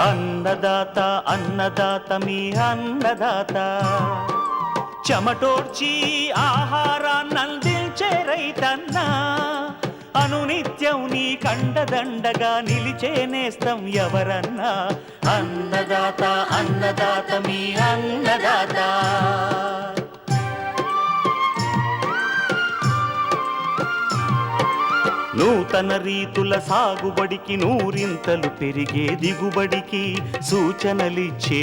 అన్నదాత అన్నదాత మీ అన్నదాత, చెమటోడ్చి ఆహారాన్నందించే రైతన్నా, అనునిత్యం నీ కండదండగా నిలిచే నేస్తం ఎవరన్నా. అన్నదాత అన్నదాత మీ అన్నదాత. నూతన రీతుల సాగుబడికి, నూరింతలు పెరిగే దిగుబడికి సూచనలిచ్చే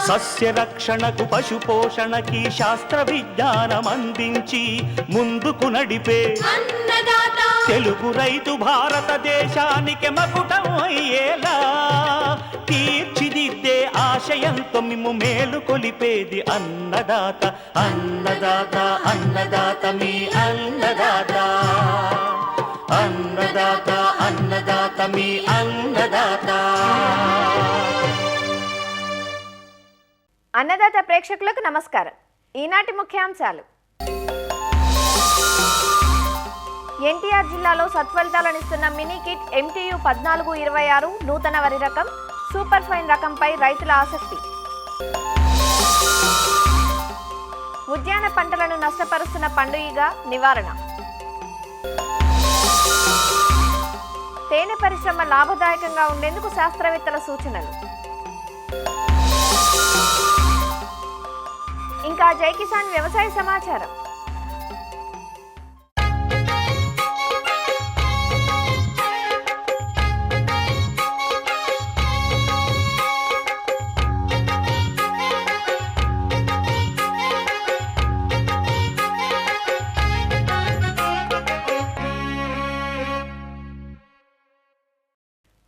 సస్య రక్షణకు, పశు పోషణకి శాస్త్ర విజ్ఞానం అందించి ముందుకు నడిపే తెలుగు రైతు భారతదేశానికి మకుటం అయ్యేలా తీర్చిదిద్దే ఆశయంతో మిమ్ము మేలు కొలిపేది అన్నదాత. అన్నదాత అన్నదాత మీ అన్నదాత. అన్నదాత అన్నదాత మీ అన్నదాత. అన్నదాత ప్రేక్షకులకు నమస్కారం. ఈనాటి ముఖ్యాంశాలు: ఎన్టీఆర్ జిల్లాలో సత్ఫలితాలనిస్తున్న మినీ కిట్ MTU 1426 నూతన వరి రకం, సూపర్ ఫైన్ రకంపై రైతుల ఆసక్తి. ఉద్యాన పంటలను నష్టపరుస్తున్న పండుగ నివారణ. తేనె పరిశ్రమ లాభదాయకంగా ఉండేందుకు శాస్త్రవేత్తల సూచనలు. ఇంకా జై కిసాన్ వ్యవసాయ సమాచారం.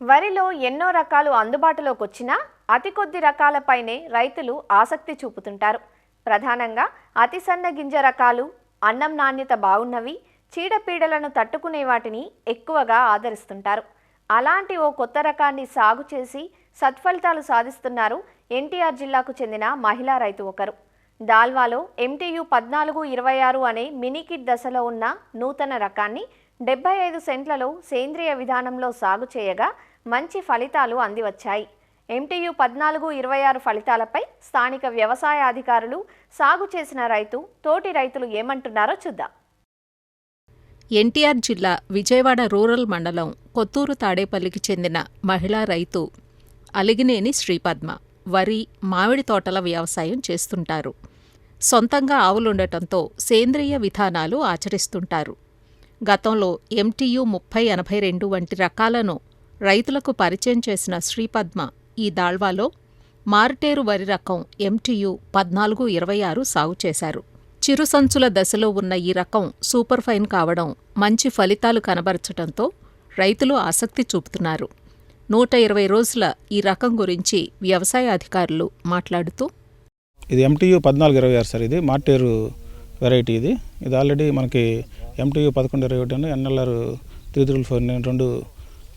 వరిలో ఎన్నో రకాలు అందుబాటులోకి వచ్చినా అతి కొద్ది రకాలపైనే రైతులు ఆసక్తి చూపుతుంటారు. ప్రధానంగా అతి సన్న గింజ రకాలు, అన్నం నాణ్యత బాగున్నవి, చీడపీడలను తట్టుకునే వాటిని ఎక్కువగా ఆదరిస్తుంటారు. అలాంటి ఓ కొత్త రకాన్ని సాగు చేసి సత్ఫలితాలు సాధిస్తున్నారు ఎన్టీఆర్ జిల్లాకు చెందిన మహిళా రైతు ఒకరు. దాల్వాలో MTU 1426 అనే మినీకిట్ దశలో ఉన్న నూతన రకాన్ని 75 సెంట్లలో సేంద్రియ విధానంలో సాగు చేయగా మంచి ఫలితాలు అందివచ్చాయి. MTU 1426 ఫలితాలపై స్థానిక వ్యవసాయ అధికారులు, సాగు చేసిన రైతు, తోటి రైతులు ఏమంటున్నారో చూద్దాం. ఎన్టీఆర్ జిల్లా విజయవాడ రూరల్ మండలం కొత్తూరు తాడేపల్లికి చెందిన మహిళా రైతు అలిగినేని శ్రీపద్మ వరి, మామిడి తోటల వ్యవసాయం చేస్తుంటారు. సొంతంగా ఆవులుండటంతో సేంద్రియ విధానాలు ఆచరిస్తుంటారు. గతంలో MTU 3082 వంటి రకాలను రైతులకు పరిచయం చేసిన శ్రీపద్మ ఈ దాళ్వాలో మారుటేరు వరి రకం MTU 1426 సాగు చేశారు. చిరుసంచుల దశలో ఉన్న ఈ రకం సూపర్ ఫైన్ కావడం, మంచి ఫలితాలు కనబరచడంతో రైతులు ఆసక్తి చూపుతున్నారు. 120 రోజుల ఈ రకం గురించి వ్యవసాయ అధికారులు మాట్లాడుతూ, ఇది MTU 1426 సార్. ఇది మారుటేరు వెరైటీ. ఇది ఆల్రెడీ మనకి MTU 1121 NLR 334 2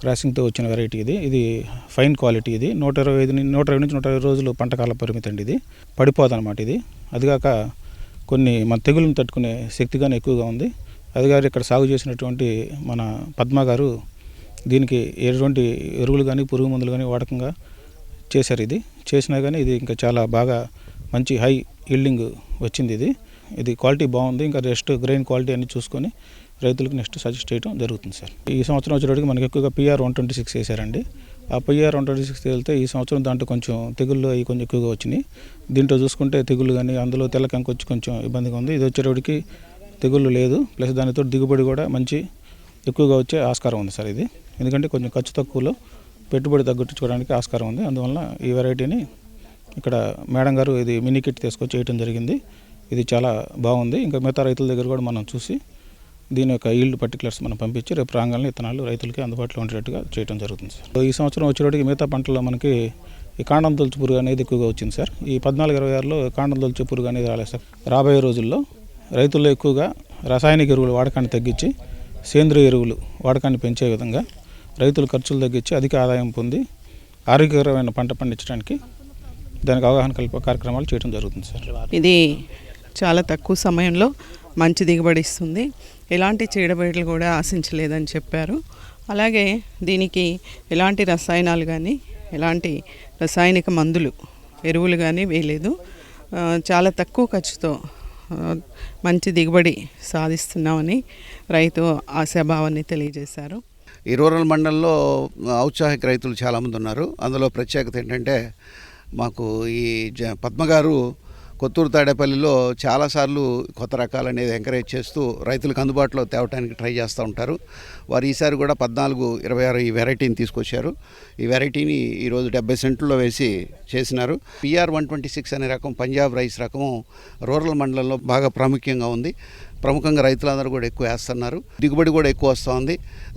క్రాసింగ్తో వచ్చిన వెరైటీ. ఇది ఫైన్ క్వాలిటీ. ఇది 120 నుంచి 120 రోజులు పంటకాల పరిమితి అండి. ఇది పడిపోదన్నమాట. ఇది అదిగాక కొన్ని మన తెగులను తట్టుకునే శక్తి కానీ ఎక్కువగా ఉంది. అదిగారు ఇక్కడ సాగు చేసినటువంటి మన పద్మ గారు దీనికి ఎటువంటి ఎరువులు కానీ పురుగు మందులు కానీ వాడకంగా చేశారు. ఇది చేసినా కానీ ఇది ఇంకా చాలా బాగా మంచి హై ఈల్డింగ్ వచ్చింది. ఇది క్వాలిటీ బాగుంది. ఇంకా రెస్ట్ గ్రెయిన్ క్వాలిటీ అన్ని చూసుకొని రైతులకు నెక్స్ట్ సజెస్ట్ చేయడం జరుగుతుంది సార్. ఈ సంవత్సరం వచ్చేటికి మనకి ఎక్కువగా PR 126 వేశారండి. ఆ PR 126 వెళ్తే ఈ సంవత్సరం దాంట్లో కొంచెం తెగుళ్ళు అవి కొంచెం ఎక్కువగా వచ్చినాయి. దీంట్లో చూసుకుంటే తెగుళ్ళు కానీ అందులో తెల్లకంకి వచ్చి కొంచెం ఇబ్బందిగా ఉంది. ఇది వచ్చేటికి తెగుళ్ళు లేదు, ప్లస్ దానితో దిగుబడి కూడా మంచి ఎక్కువగా వచ్చే ఆస్కారం ఉంది సార్. ఇది ఎందుకంటే కొంచెం ఖర్చు తక్కువలో పెట్టుబడి తగ్గించుకోవడానికి ఆస్కారం ఉంది. అందువల్ల ఈ వెరైటీని ఇక్కడ మేడం గారు ఇది మినీ కిట్ తీసుకొచ్చి చేయడం జరిగింది. ఇది చాలా బాగుంది. ఇంకా మిగతా రైతుల దగ్గర కూడా మనం చూసి దీని యొక్క ఈల్డ్ పర్టికులర్స్ మనం పంపించి రేపు రాగానే విత్తనాలు రైతులకి అందుబాటులో ఉండేట్టుగా చేయడం జరుగుతుంది సార్. ఈ సంవత్సరం వచ్చేటికి మిగతా పంటల్లో మనకి ఈ కాండం తొలచు పురుగు అనేది ఎక్కువగా వచ్చింది సార్. ఈ 1426లో కాండం తొలచు పురుగు అనేది రాలేదు సార్. రాబోయే రోజుల్లో రైతుల్లో ఎక్కువగా రసాయనిక ఎరువుల వాడకాన్ని తగ్గించి సేంద్రియ ఎరువులు వాడకాన్ని పెంచే విధంగా రైతులు ఖర్చులు తగ్గించి అధిక ఆదాయం పొంది ఆరోగ్యకరమైన పంట పండించడానికి దానికి అవగాహన కల్ప కార్యక్రమాలు చేయడం జరుగుతుంది సార్. ఇది చాలా తక్కువ సమయంలో మంచి దిగుబడి ఇస్తుంది. ఎలాంటి చీడపీడలు కూడా ఆశించలేదని చెప్పారు. అలాగే దీనికి ఎలాంటి రసాయనాలు కానీ ఎలాంటి రసాయనిక మందులు ఎరువులు కానీ వేయలేదు. చాలా తక్కువ ఖర్చుతో మంచి దిగుబడి సాధిస్తున్నామని రైతు ఆశాభావాన్ని తెలియజేశారు. ఈ రూరల్ మండలంలో ఔత్సాహిక రైతులు చాలామంది ఉన్నారు. అందులో ప్రత్యేకత ఏంటంటే మాకు ఈ పద్మగారు కొత్తూరు తాడేపల్లిలో చాలాసార్లు కొత్త రకాలు అనేది ఎంకరేజ్ చేస్తూ రైతులకు అందుబాటులో తేవడానికి ట్రై చేస్తూ ఉంటారు. వారు ఈసారి కూడా 1426 ఈ వెరైటీని తీసుకొచ్చారు. ఈ వెరైటీని ఈరోజు 70 సెంట్లో వేసి చేసినారు. PR 126 అనే రకం పంజాబ్ రైస్ రకము రూరల్ మండలంలో బాగా ప్రాముఖ్యంగా ఉంది. ప్రముఖంగా రైతులందరూ కూడా ఎక్కువ వేస్తున్నారు. దిగుబడి కూడా ఎక్కువ వస్తుంది.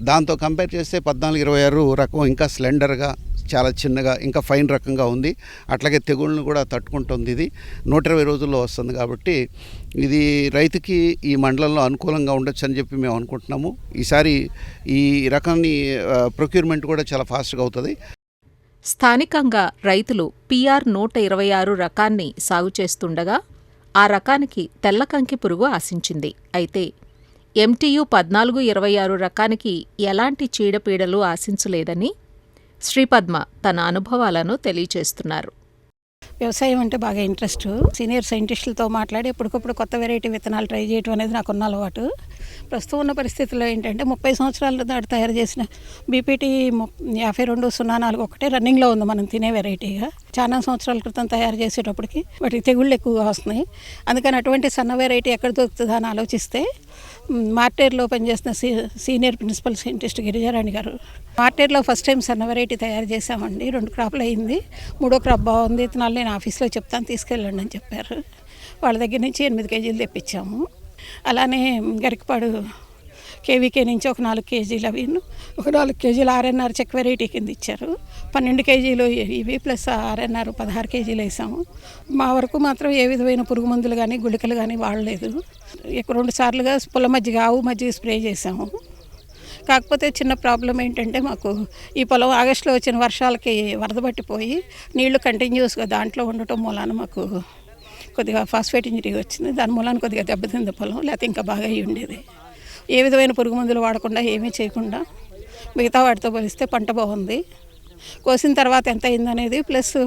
దాంతో కంపేర్ చేస్తే 1426 రకం ఇంకా స్లెండర్గా, చాలా చిన్నగా, ఇంకా ఫైన్ రకంగా ఉంది. అట్లాగే తెగుళ్ళను కూడా తట్టుకుంటుంది. ఇది 120 రోజుల్లో వస్తుంది కాబట్టి ఇది రైతుకి ఈ మండలంలో అనుకూలంగా ఉండొచ్చు అని చెప్పి మేము అనుకుంటున్నాము. ఈసారి ఈ రకాన్ని ప్రొక్యూర్మెంట్ కూడా చాలా ఫాస్ట్గా అవుతుంది. స్థానికంగా రైతులు PR 126 రకాన్ని సాగు చేస్తుండగా ఆ రకానికి తెల్లకంకి పురుగు ఆశించింది. అయితే MTU 1426 రకానికి ఎలాంటి చీడపీడలు ఆశించలేదని శ్రీపద్మ తన అనుభవాలను తెలియచేస్తున్నారు. వ్యవసాయం అంటే బాగా ఇంట్రెస్ట్. సీనియర్ సైంటిస్టులతో మాట్లాడి ఎప్పటికప్పుడు కొత్త వెరైటీ విత్తనాలు ట్రై చేయడం అనేది నాకున్న అలవాటు. ప్రస్తుతం ఉన్న పరిస్థితుల్లో ఏంటంటే 30 సంవత్సరాల దాటి తయారు చేసిన BPT 5204 ఒకటే రన్నింగ్లో ఉంది మనం తినే వెరైటీగా. చాలా సంవత్సరాల క్రితం తయారు చేసేటప్పటికి వాటికి తెగుళ్ళు ఎక్కువగా వస్తున్నాయి. అందుకని అటువంటి సన్న వెరైటీ ఎక్కడ దొరుకుతుందా అని ఆలోచిస్తే మార్టేర్లో పనిచేసిన సీనియర్ ప్రిన్సిపల్ సైంటిస్ట్ గిరిజారాణి గారు మార్టేర్లో ఫస్ట్ టైం సన్న వెరైటీ తయారు చేసామండి. 2 క్రాప్లు అయింది. 3వ క్రాప్ బాగుంది, విత్తనాలు నేను ఆఫీస్లో చెప్తాను తీసుకెళ్ళండి అని చెప్పారు. వాళ్ళ దగ్గర నుంచి 8 కేజీలు తెప్పించాము. అలానే గరికపాడు KVK నుంచి ఒక 4 కేజీలు అవి, ఒక 4 కేజీలు RNR చెక్ వెరైటీ కింద ఇచ్చారు. 12 కేజీలు ఇవి ప్లస్ RNR 16 కేజీలు వేసాము. మా వరకు మాత్రం ఏ విధమైన పురుగు మందులు కానీ గుళికలు కానీ వాడలేదు. 2 సార్లుగా పుల్ల మజ్జిగ, ఆవు మజ్జిగ స్ప్రే చేసాము. కాకపోతే చిన్న ప్రాబ్లం ఏంటంటే మాకు ఈ పొలం ఆగస్టులో వచ్చిన వర్షాలకి వరద పట్టిపోయి నీళ్లు కంటిన్యూస్గా దాంట్లో ఉండటం మూలాన మాకు కొద్దిగా ఫాస్ఫేట్ ఇంజరీ వచ్చింది. దాని మూలాన కొద్దిగా దెబ్బతింది పొలం, లేకపోతే ఇంకా బాగా అయ్యి ఉండేది. ఏ విధమైన పురుగు మందులు వాడకుండా ఏమీ చేయకుండా మిగతా వాటితో పోలిస్తే పంట బాగుంది. కోసిన తర్వాత ఎంత అయిందనేది ప్లస్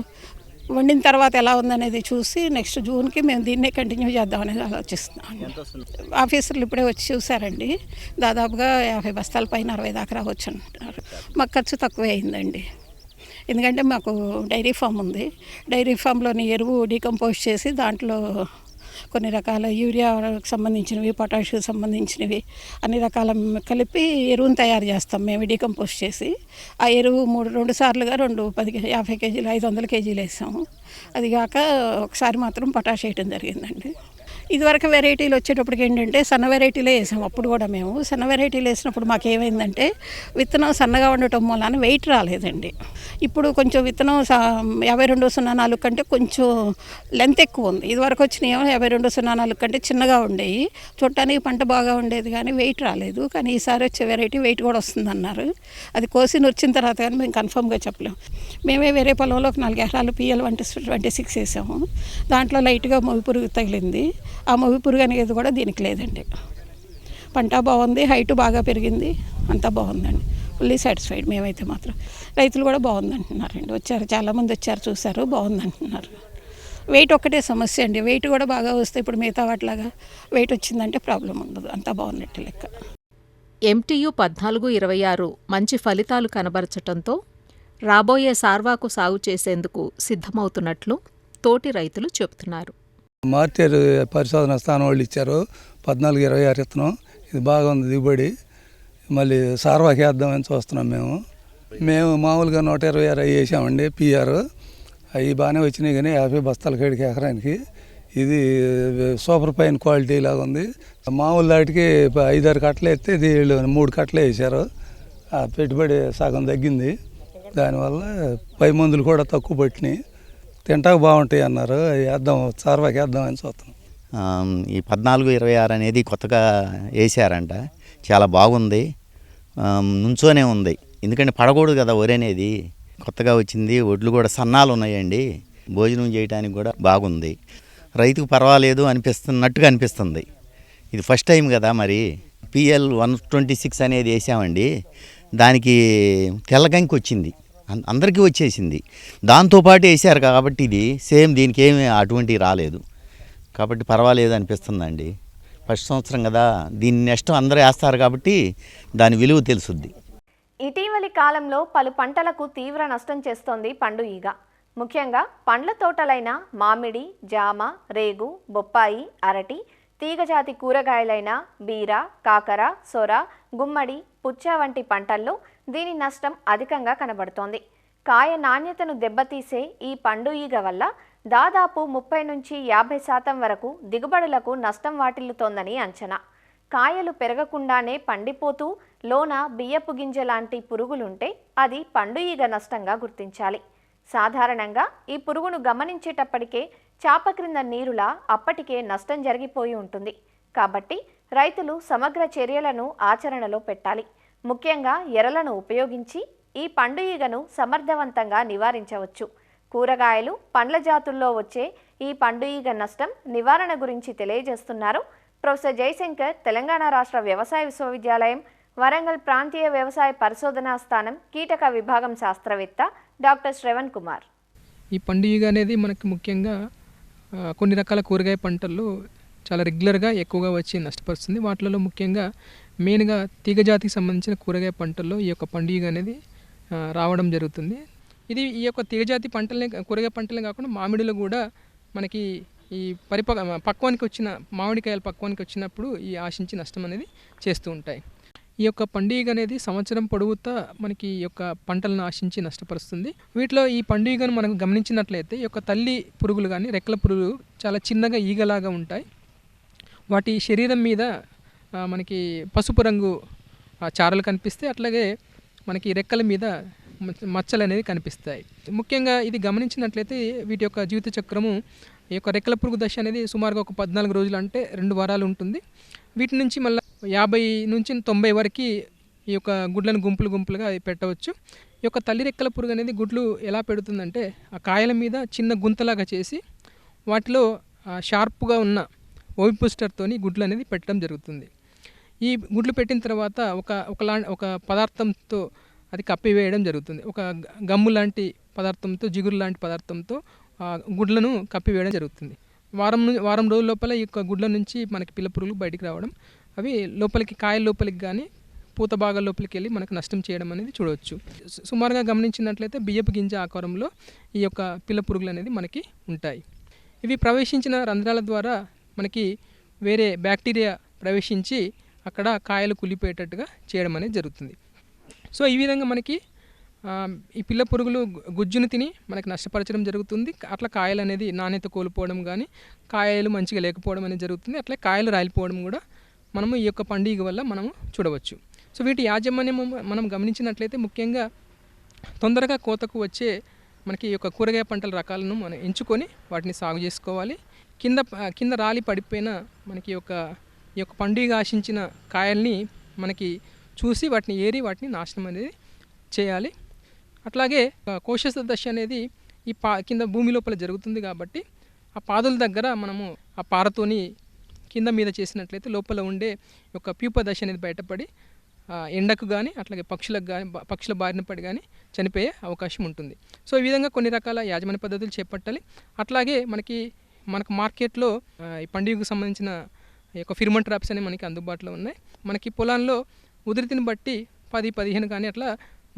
వండిన తర్వాత ఎలా ఉందనేది చూసి నెక్స్ట్ జూన్కి మేము దీన్నే కంటిన్యూ చేద్దామనేది ఆలోచిస్తున్నాం. ఆఫీసర్లు ఇప్పుడే వచ్చి చూసారండి. దాదాపుగా 50 బస్తాల పైన 60 దాకా రావచ్చు అంటున్నారు. మాకు ఖర్చు తక్కువే అయిందండి. ఎందుకంటే మాకు డైరీ ఫామ్ ఉంది. డైరీ ఫామ్లోని ఎరువు డీకంపోజ్ చేసి దాంట్లో కొన్ని రకాల యూరియాకి సంబంధించినవి, పొటాషియం సంబంధించినవి అన్ని రకాల కలిపి ఎరువును తయారు చేస్తాం మేము డీకంపోజ్ చేసి. ఆ ఎరువు 2 సార్లుగా 50 కేజీలు 500 కేజీలు వేసాము. అది కాక ఒకసారి మాత్రం పొటాష్ వేయటం జరిగిందండి. ఇదివరకు వెరైటీలు వచ్చేటప్పటికి ఏంటంటే సన్న వెరైటీలే వేసాము. అప్పుడు కూడా మేము సన్న వెరైటీలు వేసినప్పుడు మాకు ఏమైందంటే విత్తనం సన్నగా ఉండటం మూలాన వెయిట్ రాలేదండి. ఇప్పుడు కొంచెం విత్తనం 5204 కంటే కొంచెం లెంత్ ఎక్కువ ఉంది. ఇదివరకు వచ్చినాయేమో 5204 కంటే చిన్నగా ఉండేవి. చూడటానికి పంట బాగా ఉండేది కానీ వెయిట్ రాలేదు. కానీ ఈసారి వచ్చే వెరైటీ వెయిట్ కూడా వస్తుందన్నారు. అది కోసి వచ్చిన తర్వాత కానీ మేము కన్ఫర్మ్గా చెప్పలేము. మేమే వేరే పొలంలో ఒక 4 ఎకరాలు PL 126 వేసాము. దాంట్లో లైట్గా మొవి పురుగు తగిలింది. ఆ మొవి పురుగు అనేది కూడా దీనికి లేదండి. పంట బాగుంది, హైట్ బాగా పెరిగింది, అంతా బాగుందండి. ఫుల్లీ సాటిస్ఫైడ్ మేమైతే మాత్రం. రైతులు కూడా బాగుంది అంటున్నారండి. వచ్చారు, చాలామంది వచ్చారు, చూశారు, బాగుంది అంటున్నారు. వెయిట్ ఒక్కటే సమస్య అండి. వెయిట్ కూడా బాగా వస్తే ఇప్పుడు మిగతా వాటిలాగా వెయిట్ వచ్చిందంటే ప్రాబ్లం ఉండదు. అంతా బాగున్నట్టు లెక్క. MTU 1426 మంచి ఫలితాలు కనబరచటంతో రాబోయే సార్వాకు సాగు చేసేందుకు సిద్ధమవుతున్నట్లు తోటి రైతులు చెబుతున్నారు. మార్టేరు పరిశోధన స్థానం వాళ్ళు ఇచ్చారు 1426 విత్తనం. ఇది బాగా ఉంది దిగుబడి. మళ్ళీ సార్వాకి వేద్దామని చూస్తున్నాం. మేము మామూలుగా 126 వేసామండి PR. అవి బాగానే వచ్చినాయి కానీ 50 బస్తాల కాడికి ఎకరానికి. ఇది సూపర్ ఫైన్ క్వాలిటీ లాగా ఉంది. మామూలు దాటికి 5-6 కట్టలు వేస్తే ఇది 3 కట్టలే వేసారు. ఆ పెట్టుబడి సగం తగ్గింది. దానివల్ల పై మందులు కూడా తక్కువ పట్టినాయి. తింటాకు బాగుంటాయి అన్నారు. వేద్దాం, సార్వాకి వేద్దామని చూస్తున్నాం. ఈ 1426 అనేది కొత్తగా వేసారంట. చాలా బాగుంది. నుంచోనే ఉంది. ఎందుకంటే పడకూడదు కదా వరి అనేది. కొత్తగా వచ్చింది. ఒడ్లు కూడా సన్నాలు ఉన్నాయండి. భోజనం చేయడానికి కూడా బాగుంది. రైతుకు పర్వాలేదు అనిపిస్తున్నట్టుగా అనిపిస్తుంది. ఇది ఫస్ట్ టైం కదా. మరి PL 126 అనేది వేసామండి. దానికి తెల్లగంకి వచ్చింది. అందరికీ వచ్చేసింది. దాంతోపాటు వేసారు కాబట్టి ఇది సేమ్ దీనికి ఏమి అటువంటివి రాలేదు కాబట్టి పర్వాలేదు అనిపిస్తుందండి. ఫస్ట్ సంవత్సరం కదా, దీన్ని నెక్స్ట్ అందరూ వేస్తారు కాబట్టి దాని విలువ తెలుసుద్ది. ఇటీవలి కాలంలో పలు పంటలకు తీవ్ర నష్టం చేస్తోంది పండు ఈగ. ముఖ్యంగా పండ్ల తోటలైన మామిడి, జామ, రేగు, బొప్పాయి, అరటి, తీగజాతి కూరగాయలైన బీర, కాకర, సొర, గుమ్మడి, పుచ్చ వంటి పంటల్లో దీని నష్టం అధికంగా కనబడుతోంది. కాయ నాణ్యతను దెబ్బతీసే ఈ పండు ఈగ వల్ల దాదాపు 30 నుంచి 50% వరకు దిగుబడులకు నష్టం వాటిల్లుతోందని అంచనా. కాయలు పెరగకుండానే పండిపోతూ లోన బియ్యపు గింజ లాంటి పురుగులుంటే అది పండు ఈగ నష్టంగా గుర్తించాలి. సాధారణంగా ఈ పురుగును గమనించేటప్పటికే చాప క్రింద నీరులా అప్పటికే నష్టం జరిగిపోయి ఉంటుంది. కాబట్టి రైతులు సమగ్ర చర్యలను ఆచరణలో పెట్టాలి. ముఖ్యంగా ఎరలను ఉపయోగించి ఈ పండు ఈగను సమర్థవంతంగా నివారించవచ్చు. కూరగాయలు, పండ్ల జాతుల్లో వచ్చే ఈ పండు ఈగ నష్టం నివారణ గురించి తెలియజేస్తున్నారు ప్రొఫెసర్ జయశంకర్, తెలంగాణ రాష్ట్ర వ్యవసాయ విశ్వవిద్యాలయం, వరంగల్ ప్రాంతీయ వ్యవసాయ పరిశోధనా స్థానం కీటక విభాగం శాస్త్రవేత్త డాక్టర్ శ్రవణ్ కుమార్. ఈ పండు ఈగ అనేది మనకు ముఖ్యంగా కొన్ని రకాల కూరగాయ పంటల్లో చాలా రెగ్యులర్గా ఎక్కువగా వచ్చి నష్టపరుస్తుంది. వాటిలో ముఖ్యంగా మెయిన్గా తీగజాతికి సంబంధించిన కూరగాయ పంటల్లో ఈ యొక్క పండు ఈగ అనేది రావడం జరుగుతుంది. ఇది ఈ యొక్క తీగజాతి పంటలనే, కూరగాయ పంటలే కాకుండా మామిడిలో కూడా మనకి ఈ పక్వానికి వచ్చిన మామిడికాయలు పక్వానికి వచ్చినప్పుడు ఈ ఆశించి నష్టం అనేది చేస్తూ ఉంటాయి. ఈ యొక్క పండు ఈగ అనేది సంవత్సరం పొడవుతా మనకి ఈ యొక్క పంటలను ఆశించి నష్టపరుస్తుంది. వీటిలో ఈ పండు ఈగను మనం గమనించినట్లయితే ఈ యొక్క తల్లి పురుగులు కానీ రెక్కల పురుగులు చాలా చిన్నగా ఈగలాగా ఉంటాయి. వాటి శరీరం మీద మనకి పసుపు రంగు చారలు కనిపిస్తే, అట్లాగే మనకి రెక్కల మీద మచ్చలు అనేది కనిపిస్తాయి. ముఖ్యంగా ఇది గమనించినట్లయితే వీటి యొక్క జీవిత చక్రము, ఈ యొక్క రెక్కల పురుగు దశ అనేది సుమారుగా ఒక 14 రోజులు, అంటే 2 వారాలు ఉంటుంది. వీటి నుంచి మళ్ళీ 50 నుంచి 90 వరకు ఈ యొక్క గుడ్లను గుంపులుగా పెట్టవచ్చు. ఈ యొక్క తల్లి రెక్కల పురుగు అనేది గుడ్లు ఎలా పెడుతుందంటే ఆ కాయల మీద చిన్న గుంతలాగా చేసి వాటిలో షార్ప్గా ఉన్న ఓవిపోస్టర్తోని గుడ్లు అనేది పెట్టడం జరుగుతుంది. ఈ గుడ్లు పెట్టిన తర్వాత ఒక పదార్థంతో అది కప్పివేయడం జరుగుతుంది. ఒక గమ్ము లాంటి పదార్థంతో, జిగురు లాంటి పదార్థంతో గుడ్లను కప్పివేయడం జరుగుతుంది. వారం రోజుల లోపల ఈ యొక్క గుడ్ల నుంచి మనకి పిల్ల పురుగులు బయటికి రావడం, అవి లోపలికి, కాయల లోపలికి కానీ పూత భాగాల లోపలికి వెళ్ళి మనకు నష్టం చేయడం అనేది చూడవచ్చు. సుమారుగా గమనించినట్లయితే బియ్యపు గింజ ఆకారంలో ఈ యొక్క పిల్ల పురుగులు అనేది మనకి ఉంటాయి. ఇవి ప్రవేశించిన రంధ్రాల ద్వారా మనకి వేరే బ్యాక్టీరియా ప్రవేశించి అక్కడ కాయలు కులిపోయేటట్టుగా చేయడం అనేది జరుగుతుంది. సో ఈ విధంగా మనకి ఈ పిల్ల పురుగులు గుజ్జును తిని మనకి నష్టపరచడం జరుగుతుంది. అట్లా కాయలు అనేది నాణ్యత కోల్పోవడం కానీ, కాయలు మంచిగా లేకపోవడం అనేది జరుగుతుంది. అట్లా కాయలు రాలిపోవడం కూడా మనము ఈ యొక్క పండు ఈగ వల్ల మనము చూడవచ్చు. సో వీటి యాజమాన్యం మనం గమనించినట్లయితే ముఖ్యంగా తొందరగా కోతకు వచ్చే మనకి ఈ యొక్క కూరగాయ పంటల రకాలను మనం ఎంచుకొని వాటిని సాగు చేసుకోవాలి. కింద రాలి పడిపోయిన మనకి ఈ యొక్క పండు ఈగ ఆశించిన కాయల్ని మనకి చూసి వాటిని ఏరి వాటిని నాశనం అనేది చేయాలి. అట్లాగే కోశస్థ దశ అనేది ఈ కింద భూమి లోపల జరుగుతుంది కాబట్టి ఆ పాదుల దగ్గర మనము ఆ పారతోని కింద మీద చేసినట్లయితే లోపల ఉండే ఒక ప్యూప దశ అనేది బయటపడి ఎండకు కానీ, అట్లాగే పక్షుల బారిన పడి కానీ చనిపోయే అవకాశం ఉంటుంది. సో ఈ విధంగా కొన్ని రకాల యాజమాన్య పద్ధతులు చేపట్టాలి. అట్లాగే మనకు మార్కెట్లో ఈ పండు ఈగకు సంబంధించిన ఈ యొక్క ఫిర్మన్ ట్రాప్స్ అనేవి మనకి అందుబాటులో ఉన్నాయి. మనకి పొలాల్లో ఉధృతిని బట్టి 10-15 కానీ అట్లా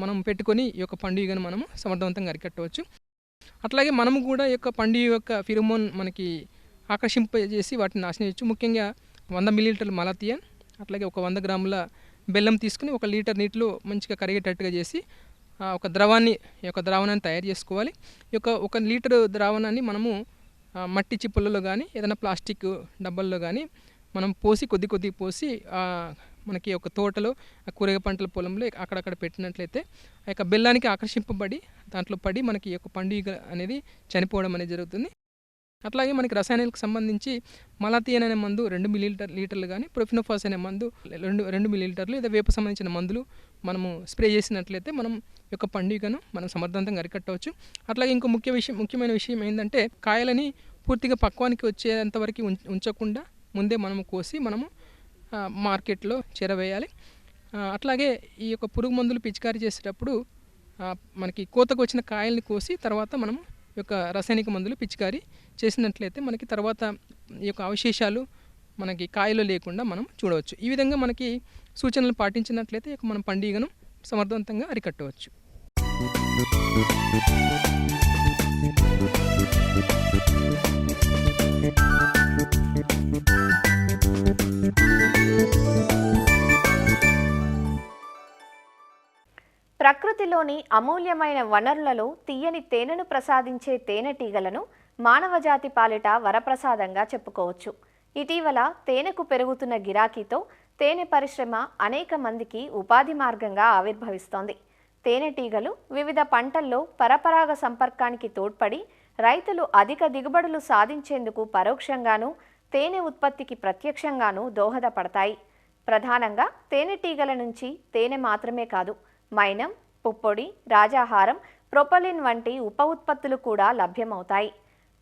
మనం పెట్టుకొని ఈ యొక్క పండు ఈగను మనము సమర్థవంతంగా అరికట్టవచ్చు. అట్లాగే మనము కూడా ఈ యొక్క పండు ఈగ యొక్క ఫిరోమోన్ మనకి ఆకర్షింపజేసి వాటిని నాశనం చేయవచ్చు. ముఖ్యంగా 100 మిల్లీలీటర్ల మలాథియాన్, అట్లాగే ఒక 100 గ్రాముల బెల్లం తీసుకుని 1 లీటర్ నీటిలో మంచిగా కరిగేటట్టుగా చేసి ఒక ద్రావణాన్ని తయారు చేసుకోవాలి. ఈ యొక్క 1 లీటర్ ద్రావణాన్ని మనము మట్టి చిప్పలలో కానీ ఏదైనా ప్లాస్టిక్ డబ్బాల్లో కానీ మనం పోసి కొద్ది పోసి మనకి ఒక తోటలో కూరగాయ పంటల పొలంలో అక్కడక్కడ పెట్టినట్లయితే ఆ యొక్క బెల్లానికి ఆకర్షింపబడి దాంట్లో పడి మనకి ఈ యొక్క పండు ఈగ అనేది చనిపోవడం అనేది జరుగుతుంది. అట్లాగే మనకి రసాయనాలకు సంబంధించి మలాథియాన్ అనే మందు 2 మిల్లీలీటర్లు కానీ, ప్రొఫినోఫాస్ అనే మందు 2 మిల్లీలీటర్లు, లేదా వేప సంబంధించిన మందులు మనము స్ప్రే చేసినట్లయితే మనం ఈ యొక్క పండు ఈగను మనం సమర్థవంతంగా అరికట్టవచ్చు. అట్లాగే ఇంకో ముఖ్యమైన విషయం ఏంటంటే కాయలని పూర్తిగా పక్వానికి వచ్చేంతవరకు ఉంచకుండా ముందే మనము కోసి మనము మార్కెట్లో చేరవేయాలి. అట్లాగే ఈ యొక్క పురుగు మందులు పిచికారీ చేసేటప్పుడు మనకి కోతకు వచ్చిన కాయల్ని కోసి తర్వాత మనం ఈ యొక్క రసాయనిక మందులు పిచికారీ చేసినట్లయితే మనకి తర్వాత ఈ యొక్క అవశేషాలు మనకి కాయలో లేకుండా మనం చూడవచ్చు. ఈ విధంగా మనకి సూచనలు పాటించినట్లయితే మనం పండుగను సమర్థవంతంగా అరికట్టవచ్చు. ప్రకృతిలోని అమూల్యమైన వనరులలో తీయని తేనెను ప్రసాదించే తేనెటీగలను మానవజాతి పాలిట వరప్రసాదంగా చెప్పుకోవచ్చు. ఇటీవల తేనెకు పెరుగుతున్న గిరాకీతో తేనె పరిశ్రమ అనేక మందికి ఉపాధి మార్గంగా ఆవిర్భవిస్తోంది. తేనెటీగలు వివిధ పంటల్లో పరపరాగ సంపర్కానికి తోడ్పడి రైతులు అధిక దిగుబడులు సాధించేందుకు పరోక్షంగానూ తేనె ఉత్పత్తికి ప్రత్యక్షంగానూ దోహదపడతాయి. ప్రధానంగా తేనెటీగల నుంచి తేనె మాత్రమే కాదు, మైనం, పుప్పొడి, రాజాహారం, ప్రొపలిన్ వంటి ఉప ఉత్పత్తులు కూడా లభ్యమవుతాయి.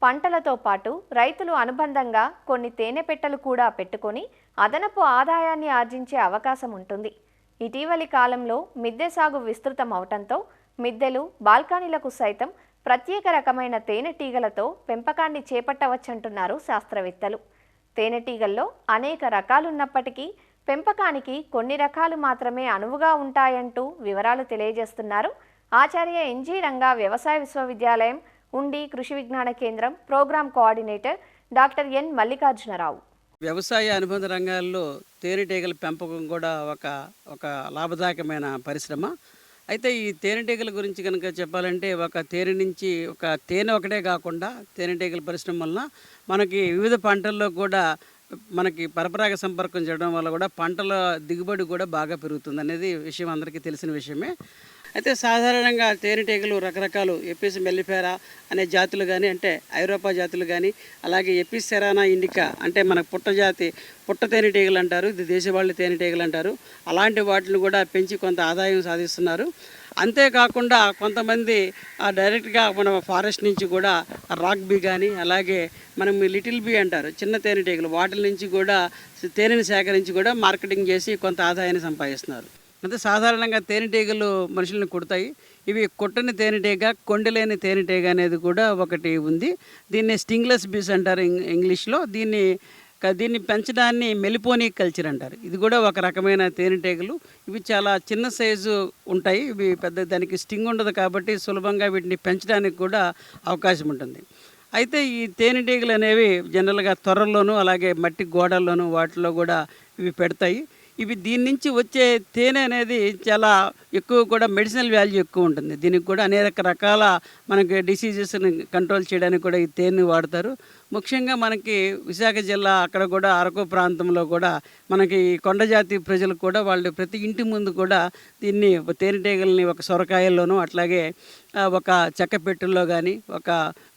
పంటలతో పాటు రైతులు అనుబంధంగా కొన్ని తేనె పెట్టెలు కూడా పెట్టుకొని అదనపు ఆదాయాన్ని ఆర్జించే అవకాశం ఉంటుంది. ఇటీవలి కాలంలో మిద్దె సాగు విస్తృతం అవటంతో మిద్దెలు, బాల్కనీలకు సైతం ప్రత్యేక రకమైన తేనెటీగలతో పెంపకాన్ని చేపట్టవచ్చంటున్నారు శాస్త్రవేత్తలు. తేనెటీగల్లో అనేక రకాలున్నప్పటికీ పెంపకానికి కొన్ని రకాలు మాత్రమే అనువుగా ఉంటాయంటూ వివరాలు తెలియజేస్తున్నారు ఆచార్య ఎన్జీ రంగా వ్యవసాయ విశ్వవిద్యాలయం ఉండి కృషి విజ్ఞాన కేంద్రం program coordinator doctor N Mallikarjuna Rao. వ్యవసాయ అనుబంధ రంగాల్లో తేనెటీగల పెంపకం కూడా ఒక లాభదాయకమైన పరిశ్రమ. అయితే ఈ తేనెటీగల గురించి కనుక చెప్పాలంటే ఒక తేనె నుంచి ఒక తేనె ఒకటే కాకుండా తేనెటీగల పరిశ్రమ వలన మనకి వివిధ పంటల్లో కూడా మనకి పరపరాగ సంపర్కం చేయడం వల్ల కూడా పంటల దిగుబడి కూడా బాగా పెరుగుతుంది అనేది విషయం అందరికీ తెలిసిన విషయమే. అయితే సాధారణంగా తేనెటీగలు రకరకాలు ఎపిస్ మెల్లిఫెరా అనే జాతులు కానీ, అంటే ఐరోపా జాతులు కానీ, అలాగే ఎపిస్ సెరానా ఇండికా అంటే మన పుట్ట తేనెటీగలు అంటారు, ఇది దేశవాళీ తేనెటీగలు అంటారు. అలాంటి వాటిని కూడా పెంచి కొంత ఆదాయం సాధిస్తున్నారు. అంతేకాకుండా కొంతమంది డైరెక్ట్గా మన ఫారెస్ట్ నుంచి కూడా రాక్ బీ కానీ, అలాగే మనం లిటిల్ బీ అంటారు చిన్న తేనెటీగలు, వాటి నుంచి కూడా తేనెని సేకరించి కూడా మార్కెటింగ్ చేసి కొంత ఆదాయాన్ని సంపాదిస్తున్నారు. అంటే సాధారణంగా తేనెటీగలు మనుషులను కుడతాయి. ఇవి కుట్టని తేనెటీగ, కొండలేని తేనెటీగ అనేది కూడా ఒకటి ఉంది. దీన్ని స్టింగ్లెస్ బీస్ అంటారు ఇంగ్లీష్లో. దీన్ని పెంచడాన్ని మెలిపోనీ కల్చర్ అంటారు. ఇది కూడా ఒక రకమైన తేనెటీగలు. ఇవి చాలా చిన్న సైజు ఉంటాయి. ఇవి దానికి స్టింగ్ ఉండదు కాబట్టి సులభంగా వీటిని పెంచడానికి కూడా అవకాశం ఉంటుంది. అయితే ఈ తేనెటీగలు అనేవి జనరల్గా తొర్రల్లోనూ అలాగే మట్టి గోడల్లోనూ వాటిలో కూడా ఇవి పెడతాయి. ఇవి దీని నుంచి వచ్చే తేనె అనేది చాలా ఎక్కువ కూడా మెడిసినల్ వాల్యూ ఎక్కువ ఉంటుంది. దీనికి కూడా అనేక రకాల మనకి డిసీజెస్ని కంట్రోల్ చేయడానికి కూడా ఈ తేనె వాడతారు. ముఖ్యంగా మనకి విశాఖ జిల్లా అక్కడ కూడా అరకు ప్రాంతంలో కూడా మనకి కొండజాతి ప్రజలు కూడా వాళ్ళు ప్రతి ఇంటి ముందు కూడా దీన్ని తేనెటీగల్ని ఒక సొరకాయల్లోనూ అట్లాగే ఒక చెక్క పెట్టెల్లో కానీ ఒక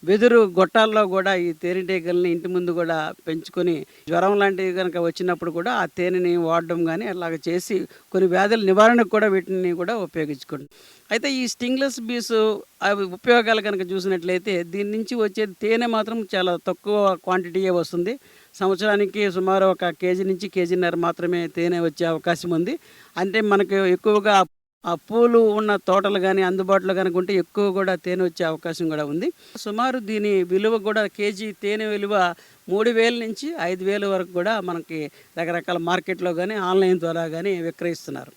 వెదురు గొట్టాల్లో కూడా ఈ తేనెటీగల్ని ఇంటి ముందు కూడా పెంచుకొని జ్వరం లాంటివి కనుక వచ్చినప్పుడు కూడా ఆ తేనెని వాడడం కానీ అలాగ చేసి కొన్ని వ్యాధుల నివారణకు కూడా వీటిని కూడా ఉపయోగించుకోండి. అయితే ఈ స్టింగ్లెస్ బీస్ అవి ఉపయోగాలు కనుక చూసినట్లయితే దీని నుంచి వచ్చే తేనె మాత్రం చాలా తక్కువ క్వాంటిటీయే వస్తుంది. సంవత్సరానికి సుమారు 1 కేజీ నుంచి 1.5 కేజీ మాత్రమే తేనె వచ్చే అవకాశం ఉంది. అంటే మనకు ఎక్కువగా ఆ పూలు ఉన్న తోటలు కానీ అందుబాటులో కనుక ఉంటే ఎక్కువ కూడా తేనె వచ్చే అవకాశం కూడా ఉంది. సుమారు దీని విలువ కూడా కేజీ తేనె విలువ 3,000 నుంచి 5,000 వరకు కూడా మనకి రకరకాల మార్కెట్లో కానీ ఆన్లైన్ ద్వారా కానీ విక్రయిస్తున్నారు.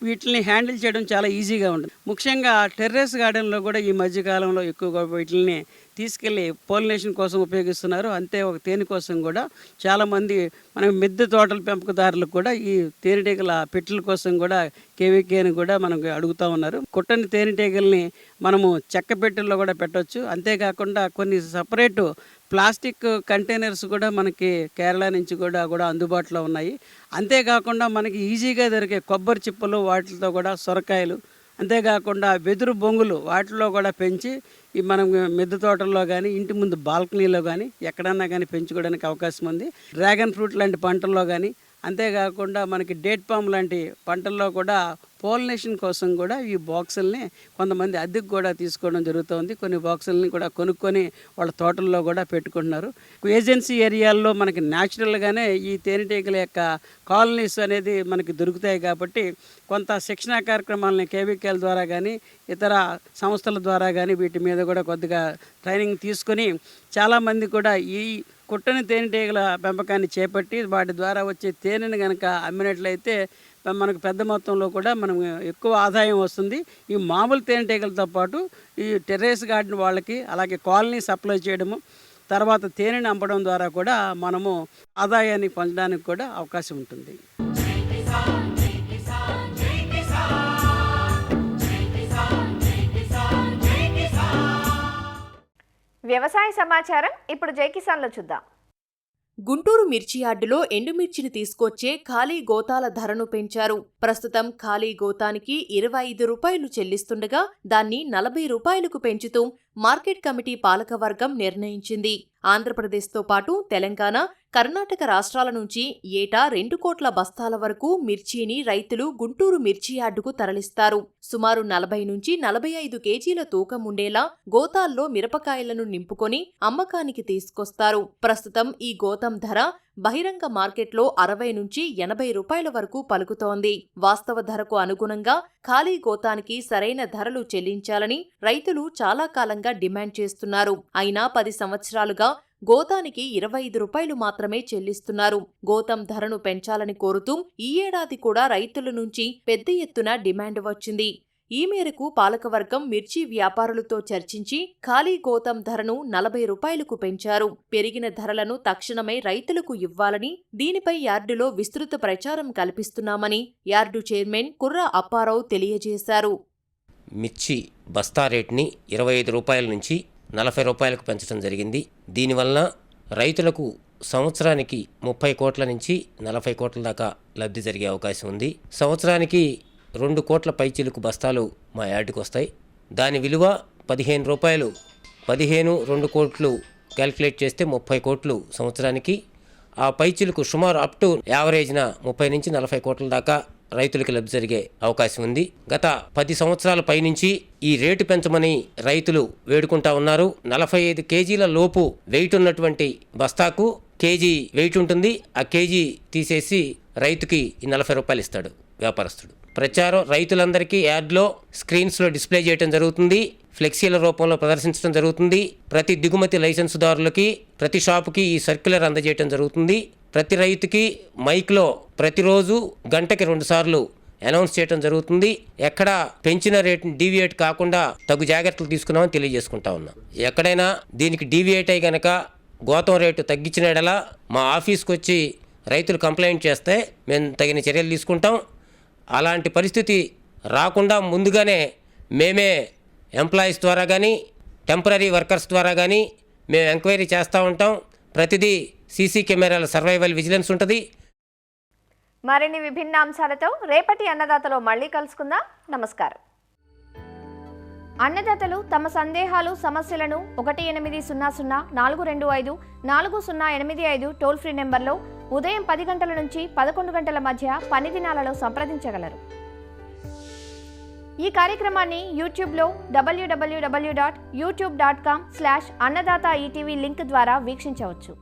వీటిని హ్యాండిల్ చేయడం చాలా ఈజీగా ఉంటుంది. ముఖ్యంగా టెర్రస్ గార్డెన్లో కూడా ఈ మధ్యకాలంలో ఎక్కువగా వీటిని తీసుకెళ్ళి పోలినేషన్ కోసం ఉపయోగిస్తున్నారు. అంతే ఒక తేనె కోసం కూడా చాలామంది మన మిద్దె తోటల పెంపకదారులకు కూడా ఈ తేనెటీగల పెట్టెల కోసం కూడా కేవీకేని కూడా మనకు అడుగుతూ ఉన్నారు. కుట్టని తేనెటీగల్ని మనము చెక్క పెట్టెల్లో కూడా పెట్టవచ్చు. అంతేకాకుండా కొన్ని సపరేటు ప్లాస్టిక్ కంటైనర్స్ కూడా మనకి కేరళ నుంచి కూడా అందుబాటులో ఉన్నాయి. అంతేకాకుండా మనకి ఈజీగా దొరికే కొబ్బరి చిప్పలు వాటితో కూడా సొరకాయలు, అంతేకాకుండా వెదురు బొంగులు వాటిలో కూడా పెంచి ఈ మనం మిద్దె తోటల్లో కానీ ఇంటి ముందు బాల్కనీలో కానీ ఎక్కడన్నా కానీ పెంచుకోవడానికి అవకాశం ఉంది. డ్రాగన్ ఫ్రూట్ లాంటి పంటల్లో కానీ అంతేకాకుండా మనకి డేట్ పామ్ లాంటి పంటల్లో కూడా పోలినేషన్ కోసం కూడా ఈ బాక్సుల్ని కొంతమంది అద్దెకు కూడా తీసుకోవడం జరుగుతుంది. కొన్ని బాక్సుల్ని కూడా కొనుక్కొని వాళ్ళ తోటల్లో కూడా పెట్టుకుంటున్నారు. ఏజెన్సీ ఏరియాల్లో మనకి న్యాచురల్గానే ఈ తేనెటీగల యొక్క కాలనీస్ అనేది మనకి దొరుకుతాయి కాబట్టి కొంత శిక్షణా కార్యక్రమాలని కేవీకేల ద్వారా కానీ ఇతర సంస్థల ద్వారా కానీ వీటి మీద కూడా కొద్దిగా ట్రైనింగ్ తీసుకొని చాలామంది కూడా ఈ కుట్టని తేనెటీగల పెంపకాన్ని చేపట్టి వాటి ద్వారా వచ్చే తేనెను కనుక అమ్మినట్లయితే మనకు పెద్ద మొత్తంలో కూడా మనం ఎక్కువ ఆదాయం వస్తుంది. ఈ మామూలు తేనెటీగలతో పాటు ఈ టెర్రస్ గార్డెన్ వాళ్ళకి అలాగే కాలనీ సప్లై చేయడము తర్వాత తేనెని అమ్మడం ద్వారా కూడా మనము ఆదాయాన్ని పొందడానికి కూడా అవకాశం ఉంటుంది. వ్యవసాయ సమాచారం ఇప్పుడు జై కిసాన్లో చూద్దాం. గుంటూరు మిర్చి యార్డులో ఎండుమిర్చిని తీసుకొచ్చే ఖాళీ గోతాల ధరను పెంచారు. ప్రస్తుతం ఖాళీ గోతానికి 25 రూపాయలు చెల్లిస్తుండగా దాన్ని 40 రూపాయలకు పెంచుతూ మార్కెట్ కమిటీ పాలకవర్గం నిర్ణయించింది. ఆంధ్రప్రదేశ్తో పాటు తెలంగాణ, కర్ణాటక రాష్ట్రాల నుంచి ఏటా 2 కోట్ల బస్తాల వరకు మిర్చిని రైతులు గుంటూరు మిర్చి యార్డుకు తరలిస్తారు. సుమారు 40 నుంచి 45 కేజీల తూకం ఉండేలా గోతాల్లో మిరపకాయలను నింపుకొని అమ్మకానికి తీసుకొస్తారు. ప్రస్తుతం ఈ గోతం ధర బహిరంగ మార్కెట్లో 60 నుంచి 80 రూపాయల వరకు పలుకుతోంది. వాస్తవ ధరకు అనుగుణంగా ఖాళీ గోతానికి సరైన ధరలు చెల్లించాలని రైతులు చాలా కాలంగా డిమాండ్ చేస్తున్నారు. అయినా 10 సంవత్సరాలుగా గోతానికి 25 రూపాయలు మాత్రమే చెల్లిస్తున్నారు. గోతం ధరను పెంచాలని కోరుతూ ఈ ఏడాది కూడా రైతుల నుంచి పెద్ద ఎత్తున డిమాండ్ వచ్చింది. ఈ మేరకు పాలకవర్గం మిర్చి వ్యాపారులతో చర్చించి ఖాళీ గోతం ధరను 40 రూపాయలకు పెంచారు. పెరిగిన ధరలను తక్షణమే రైతులకు ఇవ్వాలని, దీనిపై యార్డులో విస్తృత ప్రచారం కల్పిస్తున్నామని యార్డు చైర్మన్ కుర్రా అప్పారావు తెలియజేశారు. మిర్చి బస్తా రేట్ని 25 రూపాయల నుంచి 40 రూపాయలకు పెంచడం జరిగింది. దీనివల్ల రైతులకు సంవత్సరానికి 30 కోట్ల నుంచి 40 కోట్ల దాకా లబ్ధి జరిగే అవకాశం ఉంది. సంవత్సరానికి 2 కోట్ల పైచిలుకు బస్తాలు మా యార్డుకు వస్తాయి. దాని విలువ 15 రూపాయలు. 15 2 కోట్లు క్యాల్కులేట్ చేస్తే 30 కోట్లు సంవత్సరానికి. ఆ పైచిలుకు సుమారు అప్ టు యావరేజ్న 30 నుంచి 40 కోట్ల దాకా రైతులకు లబ్ధి జరిగే అవకాశం ఉంది. గత 10 సంవత్సరాల పైనుంచి ఈ రేటు పెంచమని రైతులు వేడుకుంటా ఉన్నారు. 45 కేజీల లోపు వెయిట్ ఉన్నటువంటి బస్తాకు కేజీ వెయిట్ ఉంటుంది. ఆ కేజీ తీసేసి రైతుకి 40 రూపాయలు ఇస్తాడు వ్యాపారస్తుడు. ప్రచారం రైతులందరికీ యాడ్లో స్క్రీన్స్లో డిస్ప్లే చేయడం జరుగుతుంది. ఫ్లెక్సీల రూపంలో ప్రదర్శించడం జరుగుతుంది. ప్రతి దిగుమతి లైసెన్సుదారులకి ప్రతి షాపుకి ఈ సర్క్యులర్ అందజేయడం జరుగుతుంది. ప్రతి రైతుకి మైక్లో ప్రతిరోజు గంటకి 2 సార్లు అనౌన్స్ చేయడం జరుగుతుంది. ఎక్కడ పెంచిన రేటుని డీవియేట్ కాకుండా తగు జాగ్రత్తలు తీసుకున్నామని తెలియజేసుకుంటా ఉన్నాం. ఎక్కడైనా దీనికి డీవియేట్ అయ్యి గనక గోతం రేటు తగ్గించిన ఎడల మా ఆఫీస్కి వచ్చి రైతులు కంప్లైంట్ చేస్తే మేము తగిన చర్యలు తీసుకుంటాం. అలాంటి పరిస్థితి రాకుండా ముందుగానే మేమే ఎంప్లాయీస్ ద్వారా కానీ టెంపరీ వర్కర్స్ ద్వారా కానీ మేము ఎంక్వైరీ చేస్తూ ఉంటాం. ప్రతిదీ సీసీ కెమెరాల సర్వైవల్ విజిలెన్స్ ఉంటుంది. మరిన్ని విభిన్న అంశాలతో రేపటి అన్నదాతలో మళ్ళీ కలుసుకుందాం. నమస్కారం. అన్నదాతలు తమ సందేహాలు, సమస్యలను 1800-425-4085 టోల్ ఫ్రీ నెంబర్లో ఉదయం 10 గంటల నుంచి 11 గంటల మధ్య పని దినాలలో సంప్రదించగలరు. ఈ కార్యక్రమాన్ని యూట్యూబ్లో www.youtube.com/annadaata ETV లింక్ ద్వారా వీక్షించవచ్చు.